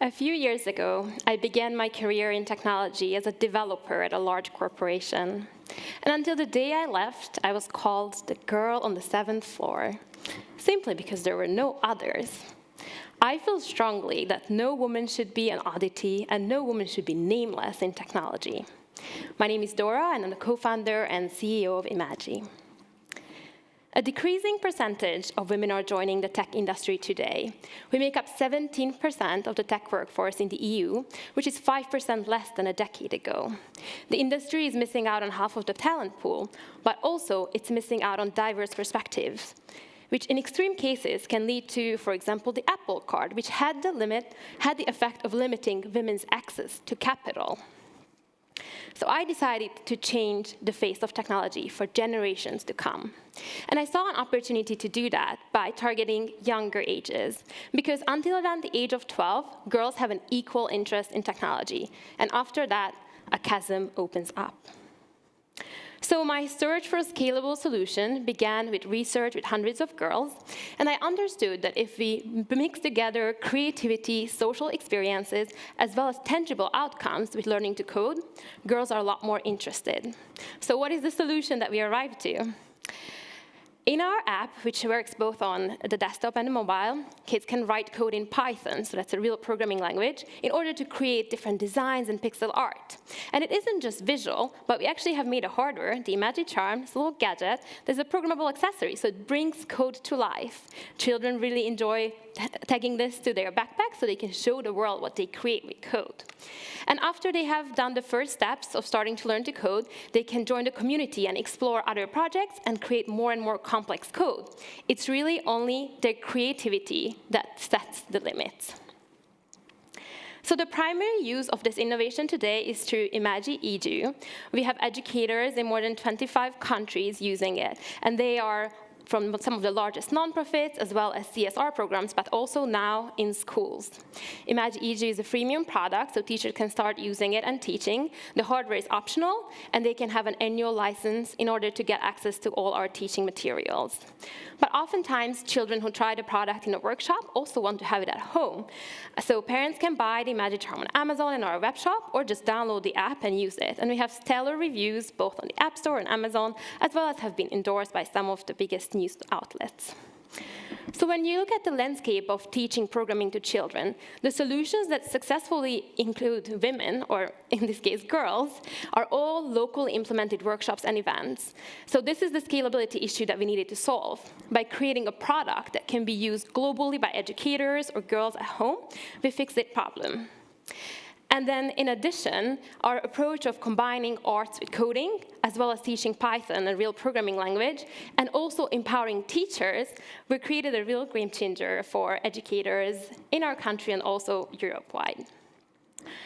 A few years ago, I began my career in technology as a developer at a large corporation. And until the day I left, I was called the girl on the 7th floor, simply because there were no others. I feel strongly that no woman should be an oddity and no woman should be nameless in technology. My name is Dora, and I'm the co-founder and CEO of imagi. A decreasing percentage of women are joining the tech industry today. We make up 17% of the tech workforce in the EU, which is 5% less than a decade ago. The industry is missing out on half of the talent pool, but also it's missing out on diverse perspectives, which in extreme cases can lead to, for example, the Apple Card, which had the effect of limiting women's access to capital. So I decided to change the face of technology for generations to come. And I saw an opportunity to do that by targeting younger ages, because until around the age of 12, girls have an equal interest in technology. And after that, a chasm opens up. So my search for a scalable solution began with research with hundreds of girls, and I understood that if we mix together creativity, social experiences, as well as tangible outcomes with learning to code, girls are a lot more interested. So what is the solution that we arrived to? In our app, which works both on the desktop and the mobile, kids can write code in Python, so that's a real programming language, in order to create different designs and pixel art. And it isn't just visual, but we actually have made a hardware, the imagi charm, this little gadget. There's a programmable accessory, so it brings code to life. Children really enjoy tagging this to their backpack so they can show the world what they create with code. And after they have done the first steps of starting to learn to code, they can join the community and explore other projects and create more and more complex code. It's really only their creativity that sets the limits. So the primary use of this innovation today is through imagiEdu. We have educators in more than 25 countries using it, and they are from some of the largest nonprofits, as well as CSR programs, but also now in schools. imagiEdu is a freemium product, so teachers can start using it and teaching. The hardware is optional, and they can have an annual license in order to get access to all our teaching materials. But oftentimes, children who try the product in a workshop also want to have it at home. So parents can buy the imagi charm on Amazon in our web shop, or just download the app and use it. And we have stellar reviews, both on the App Store and Amazon, as well as have been endorsed by some of the biggest news outlets. So when you look at the landscape of teaching programming to children, the solutions that successfully include women, or in this case girls, are all locally implemented workshops and events. So this is the scalability issue that we needed to solve. By creating a product that can be used globally by educators or girls at home, we fix that problem. And then, in addition, our approach of combining arts with coding, as well as teaching Python, a real programming language, and also empowering teachers, we created a real game changer for educators in our country and also Europe-wide.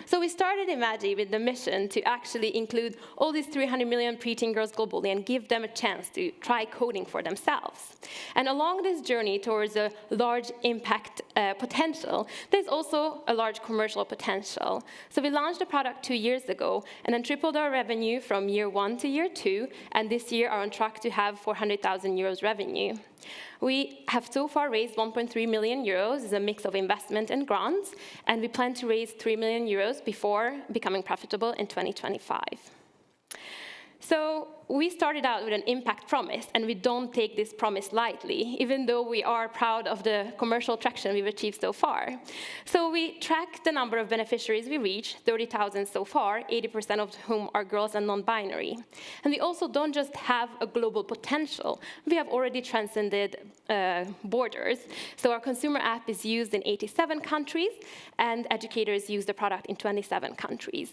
So we started imagi with the mission to actually include all these 300 million preteen girls globally and give them a chance to try coding for themselves. And along this journey towards a large impact potential, there's also a large commercial potential. So we launched the product 2 years ago and then tripled our revenue from year 1 to year 2, and this year are on track to have 400,000 euros revenue. We have so far raised 1.3 million euros, as a mix of investment and grants, and we plan to raise 3 million euros before becoming profitable in 2025. So we started out with an impact promise, and we don't take this promise lightly, even though we are proud of the commercial traction we've achieved so far. So we track the number of beneficiaries we reach, 30,000 so far, 80% of whom are girls and non-binary. And we also don't just have a global potential, we have already transcended borders. So our consumer app is used in 87 countries, and educators use the product in 27 countries.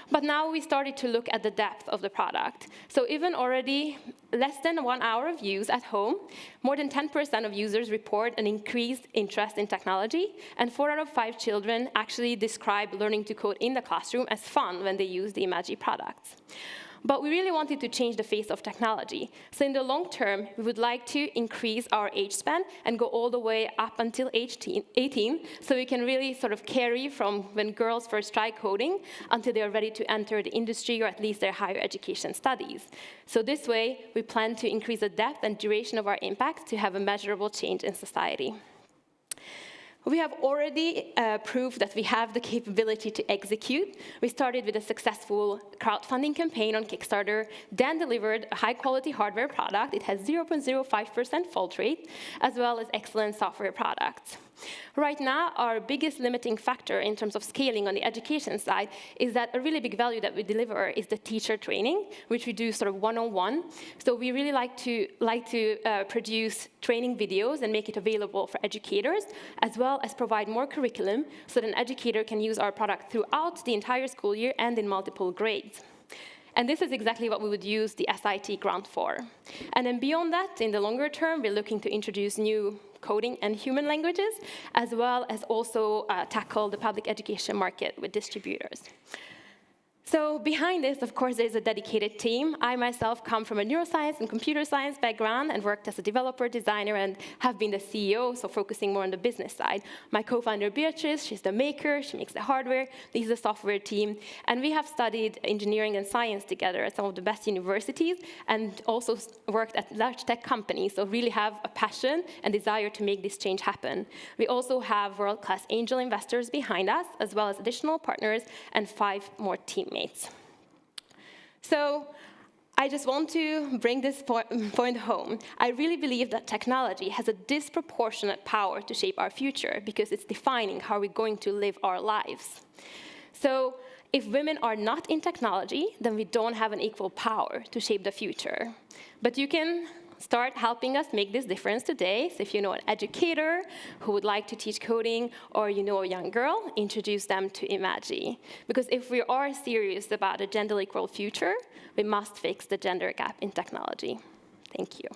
But now we started to look at the depth of the product. So even already less than 1 hour of use at home, more than 10% of users report an increased interest in technology, and 4 out of 5 children actually describe learning to code in the classroom as fun when they use the imagi products. But we really wanted to change the face of technology. So in the long term, we would like to increase our age span and go all the way up until age 18, so we can really sort of carry from when girls first try coding until they are ready to enter the industry or at least their higher education studies. So this way, we plan to increase the depth and duration of our impact to have a measurable change in society. We have already proved that we have the capability to execute. We started with a successful crowdfunding campaign on Kickstarter, then delivered a high-quality hardware product. It has 0.05% fault rate, as well as excellent software products. Right now, our biggest limiting factor in terms of scaling on the education side is that a really big value that we deliver is the teacher training, which we do sort of one-on-one. So we really like to produce training videos and make it available for educators, as well as provide more curriculum so that an educator can use our product throughout the entire school year and in multiple grades. And this is exactly what we would use the SIT grant for. And then beyond that, in the longer term, we're looking to introduce new coding and human languages, as well as also tackle the public education market with distributors. So behind this, of course, there's a dedicated team. I myself come from a neuroscience and computer science background and worked as a developer, designer, and have been the CEO, so focusing more on the business side. My co-founder, Beatrice, she's the maker. She makes the hardware. This is the software team. And we have studied engineering and science together at some of the best universities and also worked at large tech companies, so really have a passion and desire to make this change happen. We also have world-class angel investors behind us, as well as additional partners and 5 more teammates. So I just want to bring this point home. I really believe that technology has a disproportionate power to shape our future because it's defining how we're going to live our lives. So if women are not in technology, then we don't have an equal power to shape the future. But you can start helping us make this difference today. So if you know an educator who would like to teach coding, or you know a young girl, introduce them to imagi. Because if we are serious about a gender-equal future, we must fix the gender gap in technology. Thank you.